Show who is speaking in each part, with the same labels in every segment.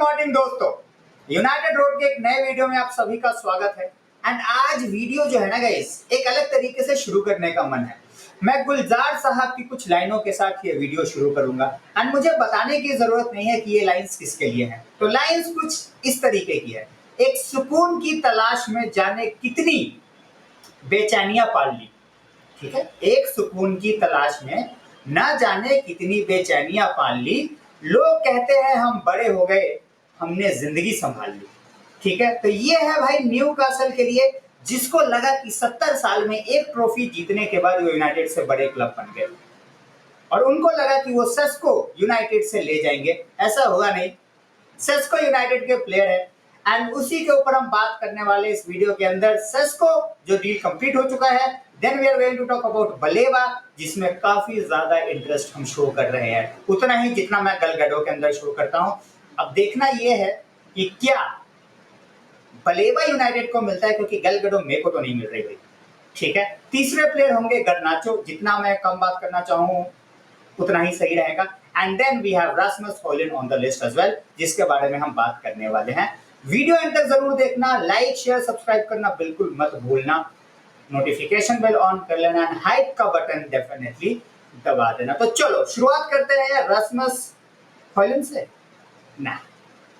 Speaker 1: Morning दोस्तों, United road के एक नए वीडियो में आप सभी का स्वागत है। एंड आज वीडियो जो है ना गाइस, एक अलग तरीके से शुरू करने का मन है। मैं गुलजार साहब की कुछ लाइनों के साथ ये वीडियो शुरू करूंगा एंड मुझे बताने की जरूरत नहीं है कि ये लाइंस किसके लिए हैं। तो लाइंस कुछ इस तरीके की है। एक सुकून की तलाश में जाने कितनी बेचैनियां पाल ली। ठीक है, एक सुकून की तलाश में न जाने कितनी बेचैनियां पाल ली। लोग कहते हैं हम बड़े हो गए, हमने जिंदगी संभाल ली। ठीक है, तो ये है भाई न्यूकासल के लिए, जिसको लगा कि 70 साल में एक ट्रॉफी जीतने के बाद वो यूनाइटेड से बड़े क्लब बन गए और उनको लगा कि वो सेस्को यूनाइटेड से ले जाएंगे। ऐसा हुआ नहीं। सेस्को यूनाइटेड के प्लेयर है एंड उसी के ऊपर हम बात करने वाले इस वीडियो के अंदर। सेस्को जो डील कंप्लीट हो चुका है, then we are going to talk about Baleba, जिसमें काफी ज्यादा इंटरेस्ट हम शो कर रहे हैं, उतना ही जितना मैं गलगडो के अंदर शो करता हूं। अब देखना यह है कि क्या बलेबा यूनाइटेड को मिलता है, क्योंकि गलगडो मेरे को तो नहीं मिल रही भाई। ठीक है, तीसरे प्लेयर होंगे गर्नाचो, जितना मैं कम बात करना चाहूँ उतना ही सही रहेगा। And then we have Rasmus Hojlund on the list as well, जिसके बारे में हम बात करने वाले हैं। वीडियो एंड तक जरूर देखना, लाइक शेयर सब्सक्राइब करना बिल्कुल मत भूलना, नोटिफिकेशन बेल ऑन कर लेना एंड हाइप का बटन डेफिनेटली दबा देना। तो चलो शुरुआत करते हैं रास्मस हॉयलैंड से ना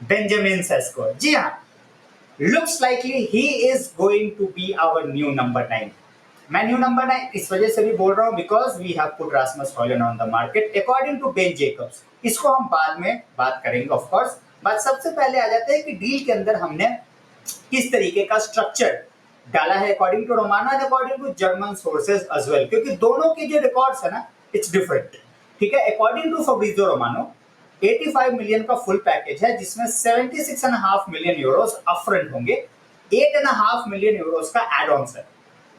Speaker 1: बेंजामिन सेस्को। जी हाँ, looks likely he is going to be our new number 9। मैं न्यू नंबर 9 इस वजह से भी बोल रहा हूं because we have put Rasmus Hojlund on the market according to Ben Jacobs. इसको हम बाद में बात करेंगे ऑफ कोर्स, बट सबसे पहले आ जाते हैं कि डील के अंदर हमने किस तरीके का स्ट्रक्चर डाला है according to Romano and according to German sources as well, क्योंकि दोनों के जो रिकॉर्ड्स है ना, इट्स डिफरेंट। ठीक है, according to Fabrizio Romano 85 million का फुल पैकेज है, जिसमें 76.5 मिलियन यूरोस अपफ्रंट होंगे, 8.5 मिलियन यूरोस का एड ऑन्स है।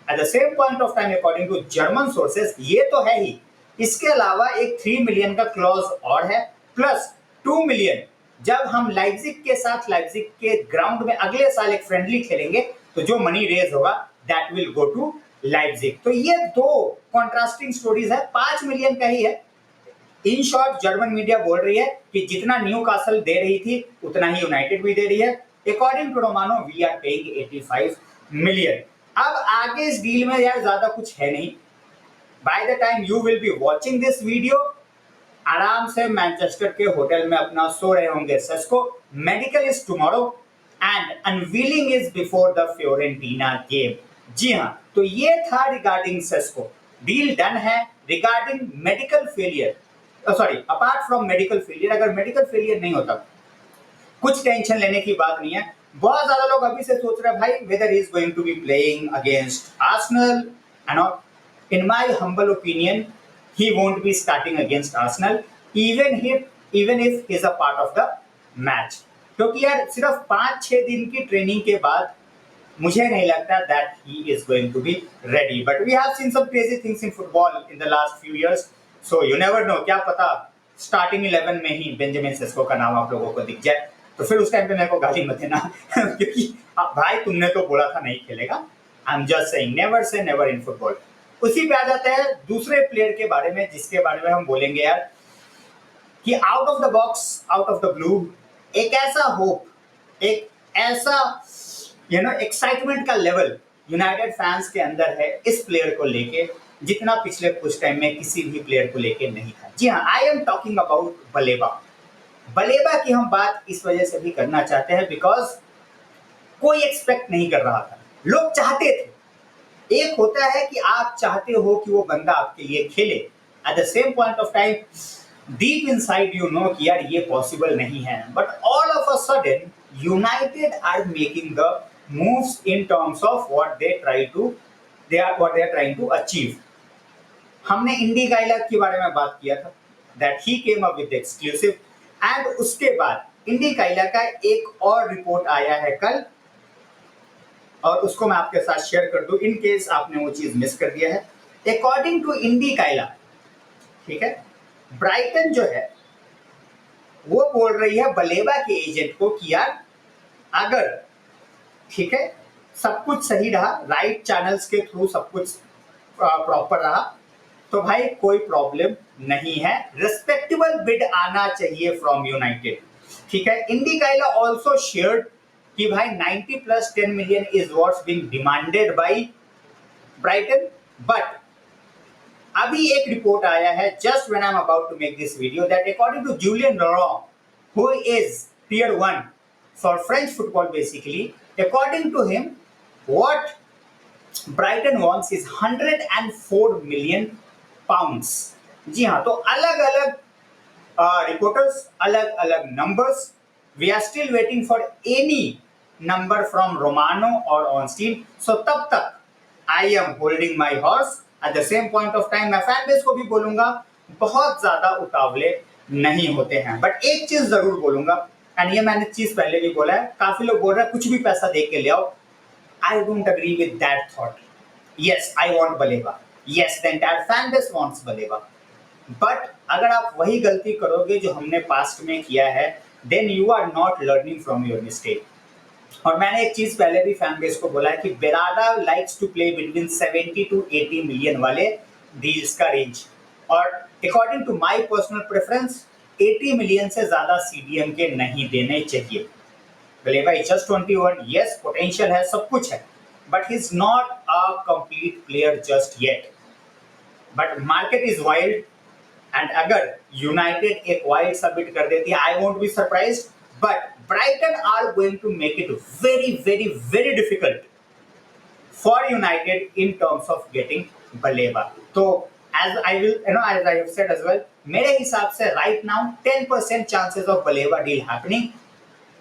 Speaker 1: At the same point of time, according to German sources, ये तो है ही, इसके अलावा एक 3 मिलियन का क्लॉज और है, प्लस 2 मिलियन जब हम लाइप्जिग के साथ लाइप्जिग के ग्राउंड में अगले साल एक फ्रेंडली खेलेंगे तो जो मनी रेज होगा that will go to Leipzig. तो ये दो कॉन्ट्रास्टिंग स्टोरीज है। 5 मिलियन का ही है। इन शॉर्ट जर्मन मीडिया बोल रही है कि जितना न्यूकासल दे रही थी उतना ही यूनाइटेड भी दे रही है। According to Romano we are paying 85 million. अब आगे इस डील में यार ज्यादा कुछ है नहीं। By the time you will be watching this video, आराम से मैनचेस्टर के होटल में अपना सो रहे होंगे Sesko. Medical is tomorrow and unveiling is before the Fiorentina game. जी हाँ, तो ये था रिगार्डिंग सेस्को। डील डन है। Regarding medical failure, sorry apart from medical failure, अगर मेडिकल फेलियर नहीं होता कुछ टेंशन लेने की बात नहीं है। बहुत ज्यादा लोग अभी से सोच रहे हैं भाई whether he is going to be playing against Arsenal and all. In my humble opinion he won't be starting against Arsenal even if he is a part of the match, क्योंकि यार सिर्फ 5-6 दिन की ट्रेनिंग के बाद मुझे नहीं लगता that he is going to be ready. But we have seen some crazy things in football in the last few years, so you never know, क्या पता स्टार्टिंग 11 में ही बेंजामिन सेस्को का नाम आप लोगों को दिख जाए। तो फिर उस टाइम पे मेरे को गाली मत देना क्योंकि भाई तुमने तो बोला था नहीं खेलेगा। I am just saying never say never in football. उसी पे आ जाते हैं दूसरे प्लेयर के बारे में, जिसके बारे में हम बोलेंगे यार कि out of the box, out of the blue, एक ऐसा होप, एक ऐसा एक्साइटमेंट का लेवल यूनाइटेड फैंस के अंदर है इस प्लेयर को लेके, जितना पिछले कुछ टाइम में किसी भी प्लेयर को लेके नहीं था। जी हाँ, आई am talking about Baleba. Baleba की हम बात इस वजह से भी करना चाहते हैं बिकॉज कोई एक्सपेक्ट नहीं कर रहा था। लोग चाहते थे, एक होता है कि आप चाहते हो कि वो बंदा आपके लिए खेले, at the same point of time deep inside you know कि यार ये पॉसिबल नहीं है। But all of a sudden United are making the moves in terms of what they are trying to achieve. हमने इंडी गाइलक के बारे में बात किया था, that he came up with exclusive, and उसके बाद इंडी काइला का एक और रिपोर्ट आया है कल, और उसको मैं आपके साथ शेयर कर दूं इन केस आपने वो चीज मिस कर दिया है। अकॉर्डिंग टू इंडी काइला, ठीक है, ब्राइटन जो है वो बोल रही है बलेबा के एजेंट को कि यार अगर ठीक है सब कुछ सही रहा, राइट चैनल्स के थ्रू सब कुछ प्रॉपर रहा, तो भाई कोई प्रॉब्लम नहीं है, रिस्पेक्टेबल बिड आना चाहिए फ्रॉम यूनाइटेड। ठीक है, इंडिकाइला ऑल्सो शेयर्ड कि भाई 90 plus 10 million is what's being demanded by Brighton, but अभी एक रिपोर्ट आया है just when I am about to make this video that according to Julien Laurens who is tier 1 for French football basically, according to him what Brighton wants is 104 million pounds। जी हाँ, तो अलग अलग reporters, अलग अलग numbers, we are still waiting for any number from Romano और ऑनस्टीन। सो तब तक I am holding my horse. Eight the same point of time मैं फैन बेस को भी बोलूंगा बहुत ज्यादा उतावले नहीं होते हैं, बट एक चीज जरूर बोलूंगा, एंड ये मैंने चीज पहले भी बोला है, काफी लोग बोल रहे हैं कुछ भी पैसा दे के ले आओ। I don't agree with that thought. Yes, I want Baleba. Yes, the entire fan base wants Baleba. But अगर आप वही गलती करोगे जो हमने पास्ट में किया है, then you are not learning from your mistake. और मैंने एक चीज पहले भी फैन बेस को बोला है कि Berrada likes to play between 70 to 80 million वाले डील्स का रेंज, और according to my personal preference 80 million से ज्यादा CDM के नहीं देने चाहिए। Baleba is just 21, yes, potential है, सब कुछ है, but he's not a complete player just yet. But market is wild, and अगर United एक wild submit कर देती है, I won't be surprised. But Brighton are going to make it very, very, very difficult for United in terms of getting Baleba. तो as I will, as I have said as well, मेरे हिसाब से right now 10% chances of Baleba deal happening.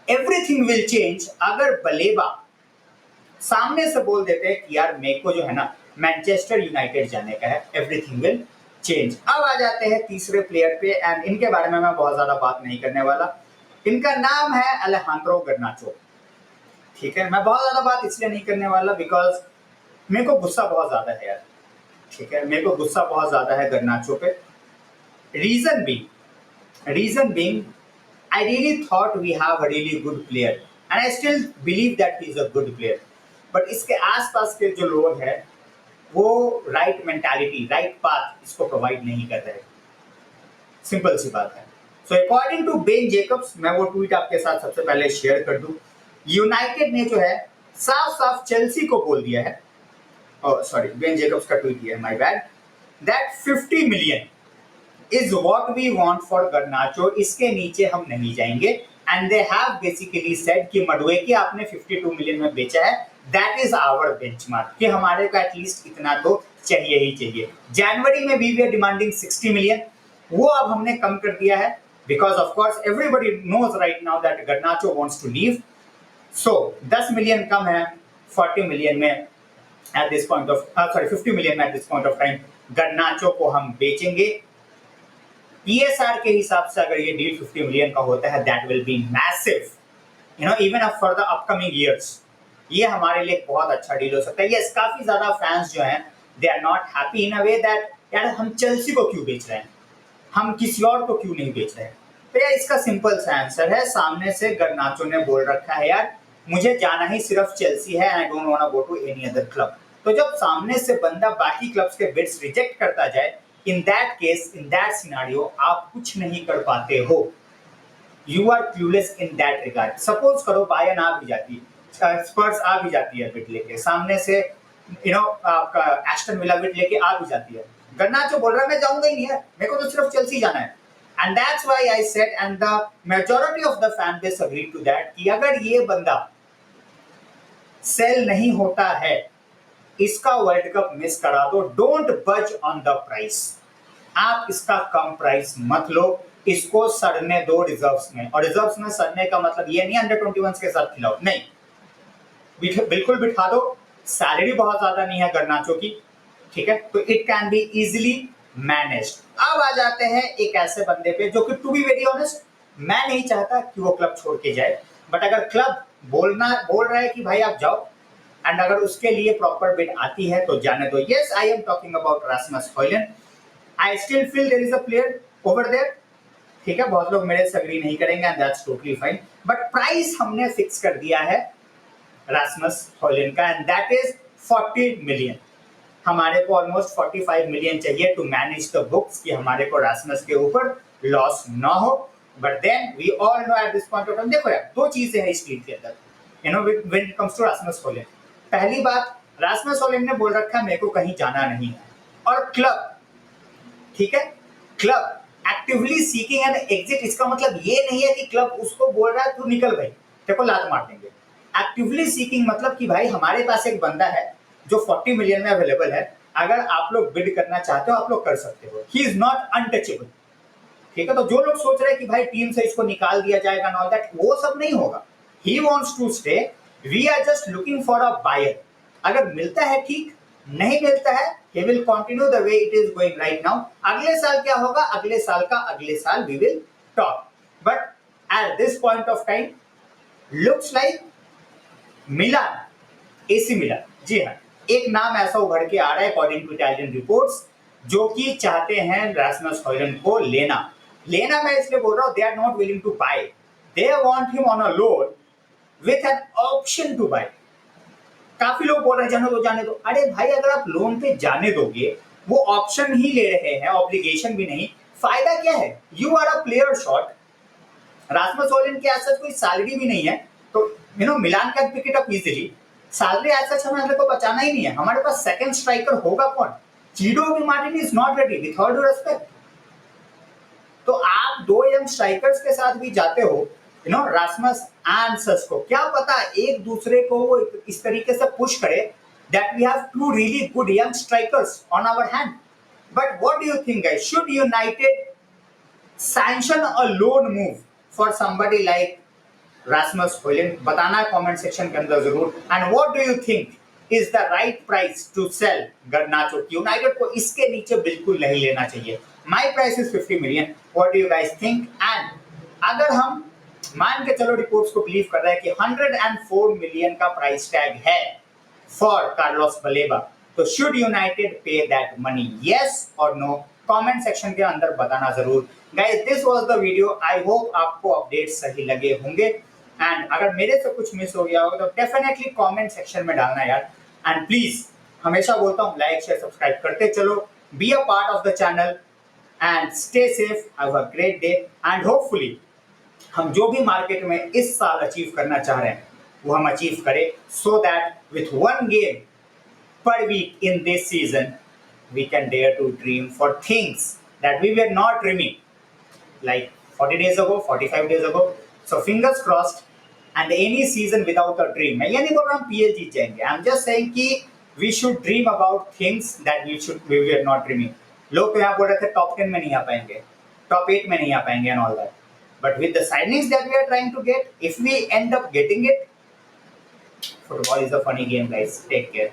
Speaker 1: Everything will change अगर Baleba सामने से बोल देते हैं कि यार मेरे को जो है ना मैनचेस्टर यूनाइटेड जाने का है, एवरीथिंग विल चेंज। अब आ जाते हैं तीसरे प्लेयर पे, एंड इनके बारे में मैं बहुत ज्यादा बात नहीं करने वाला। इनका नाम है अलेहांद्रो गर्नाचो। ठीक है, मैं बहुत ज्यादा बात इसलिए नहीं करने वाला बिकॉज मेरे को गुस्सा बहुत ज्यादा है यार। ठीक है, मेरे को गुस्सा बहुत ज्यादा है गर्नाचो पे। Reason being I really thought we have a really good player, and I still believe that he is a good player. But इसके आसपास के जो लोग हैं वो राइट मेंटालिटी, राइट पाथ इसको प्रोवाइड नहीं कर रहे। सिंपल सी बात है। So according to Ben Jacobs, मैं वो ट्वीट आपके साथ सबसे पहले शेयर कर दूं, यूनाइटेड ने जो है साफ साफ चेल्सी को बोल दिया है, सॉरी बेन जेकब्स का ट्वीट है, my bad, that 50 million is what we want for Garnacho, इसके नीचे हम नहीं जाएंगे। And they have basically said कि मडुएके आपने 52 मिलियन में बेचा है, दैट इज आवर बेंचमार्क, कि हमारे को एटलीस्ट इतना तो चाहिए ही चाहिए। जनवरी में वी वर डिमांडिंग 60 मिलियन, वो अब हमने कम कर दिया है because of course everybody knows right now that Garnacho wants to leave. So 10 million कम है, 40 मिलियन में at this point of 50 million में at this point of time Garnacho को हम बेचेंगे। PSR के हिसाब से अगर ये डील 50 मिलियन का होता है, that will be massive, even for the upcoming years. ये हमारे लिए बहुत अच्छा डील हो सकता है। यस, काफी ज्यादा फैंस जो हैं they are not happy in a way that यार हम चेल्सी को क्यों बेच रहे हैं, हम किसी और को क्यों नहीं बेच रहे हैं। तो यार इसका सिंपल सा आंसर है, सामने से गर्नाचो ने बोल रखा है यार मुझे जाना ही सिर्फ चेल्सी है, I don't want to go to any other club. तो जब सामने से बंदा बाकी क्लब्स के बिड्स रिजेक्ट करता जाए, in that case, in that scenario, आप कुछ नहीं कर पाते हो। You are clueless in that regard. Suppose करो बायर्न आ भी जाती है, स्पर्स आ भी जाती है बिड लेके, सामने से आपका एस्टन विला बिड लेके आ भी जाती है, गर्नाचो बोल रहा है मैं जाऊंगा ही नहीं है, मेरे को तो सिर्फ चेल्सी जाना है। And that's why I said, and the majority of the fan base agreed to that, कि अगर ये बंदा सेल नहीं होता है, इसका वर्ल्ड कप मिस करा दो, डोंट बज ऑन द प्राइस। आप इसका कम प्राइस मत लो, इसको सड़ने दो रिजर्व्स में। और रिजर्व्स में सड़ने का मतलब ये नहीं अंडर 21 के साथ खिलाओ, नहीं, बिल्कुल बिठा दो। सैलरी बहुत ज्यादा नहीं है गर्नाचो की, ठीक है, तो it can be easily managed. अब आ जाते हैं एक ऐसे बंदे पे जो कि टू बी वेरी ऑनेस्ट मैं नहीं चाहता कि वो क्लब छोड़ के जाए, बट अगर क्लब बोल रहा है कि भाई आप जाओ, एंड अगर उसके लिए प्रॉपर बिड आती है तो जाने दो। Yes, I am talking about Rasmus Hojlund. I still feel there is a player over there, ठीक है, बहुत लोग मेरे से एग्री नहीं करेंगे and that's totally fine, but price हमने फिक्स कर दिया है रास्मस हॉयलैंड का, एंड दैट इज 40 मिलियन। हमारे को ऑलमोस्ट 45 मिलियन चाहिए टू मैनेज द बुक्स, कि हमारे को रास्मस के ऊपर लॉस ना हो। But then we all know at this point of time, देखो यार दो चीजें हैं इस टीम के अंदर, you know, when it comes to Rasmus Hojlund. पहली बात, रासमस हॉयलैंड ने बोल रखा है मेरे को कहीं जाना नहीं है, और क्लब, ठीक है, club actively seeking an exit, इसका मतलब ये नहीं है कि क्लब उसको बोल रहा है तू निकल भाई, तेरे को लात मार देंगे। एक्टिवली सीकिंग मतलब कि भाई हमारे पास एक बंदा है जो 40 मिलियन में अवेलेबल है, अगर आप लोग बिड करना चाहते हो आप लोग कर सकते हो, ही इज नॉट अनटचेबल, ठीक है। तो जो लोग सोच रहे हैं कि भाई टीम से इसको निकाल दिया जाएगा नॉट दैट, वो सब नहीं होगा। He wants to stay, we are just looking for a buyer. अगर मिलता है ठीक, नहीं मिलता है he will continue the way it is going right now। अगले साल क्या होगा, अगले साल का अगले साल we will talk, but at this point of time looks like Milan, AC Milan, जी हाँ, एक नाम ऐसा उभर के आ रहा है अकॉर्डिंग टू इटालियन रिपोर्ट्स, जो कि चाहते हैं रासमस हॉयलैंड को लेना। लेना मैं इसलिए बोल रहा हूँ, they are not willing to buy, they want him on a loan with an option to buy. काफी लोग बोल रहे हैं जाने दो जाने दो, अरे भाई अगर आप लोन पे जाने दोगे, वो ऑप्शन ही ले रहे हैं, ऑब्लिगेशन भी नहीं, फायदा क्या है? You are a player short, Rasmus Hojlund के ऐसा कोई सैलरी भी नहीं है, तो you know Milan can pick it up easily. Salary ऐसा हमें को बचाना ही नहीं है, हमारे पास सेकंड स्ट्राइकर होगा कौन? चीडो D Martin is not ready, with all due respect. तो आप दो यंग स्ट्राइकर्स के साथ भी जाते हो, यू नो, रासमस एंड सस्को, क्या पता एक दूसरे को वो इस तरीके से पुश करे that we have two really good young strikers on our hand। But what do you think, guys? Should United sanction a loan move for somebody like Rasmus Hojlund? बताना है कमेंट सेक्शन के अंदर जरूर। And what do you think is the right price to sell Garnacho? United को इसके नीचे बिल्कुल नहीं लेना चाहिए। My price is 50 million, what do you guys think? And अगर हम मान के चलो रिपोर्ट्स को बिलीव कर रहे हैं कि 104 मिलियन का प्राइस टैग है फॉर कार्लोस बलेबा, तो शुड यूनाइटेड पे दैट मनी, यस और नो? कमेंट सेक्शन के अंदर बताना जरूर। Guys this was the video, I hope आपको अपडेट्स सही लगे होंगे, एंड अगर मेरे से कुछ मिस हो गया होगा तो डेफिनेटली कमेंट सेक्शन में डालना यार। एंड प्लीज, हमेशा बोलता हूँ लाइक शेयर सब्सक्राइब करते चलो, be a part of the channel and stay safe, have a great day, and hopefully हम जो भी मार्केट में इस साल अचीव करना चाह रहे हैं वो हम अचीव करें, so that with one game per week in this season we can dare to dream for things that we were not dreaming like 40 days ago, 45 days ago। so fingers crossed, and any season without a dream, मैं ये नहीं बोल रहा हम PL जीत जाएंगे, I'm just saying कि we should dream about things that we were not dreaming। लोग तो यहाँ बोल रहे थे टॉप 10 में नहीं आ पाएंगे, टॉप 8 में नहीं आ पाएंगे and all that, but with the signings that we are trying to get, if we end up getting it, football is a funny game guys, take care।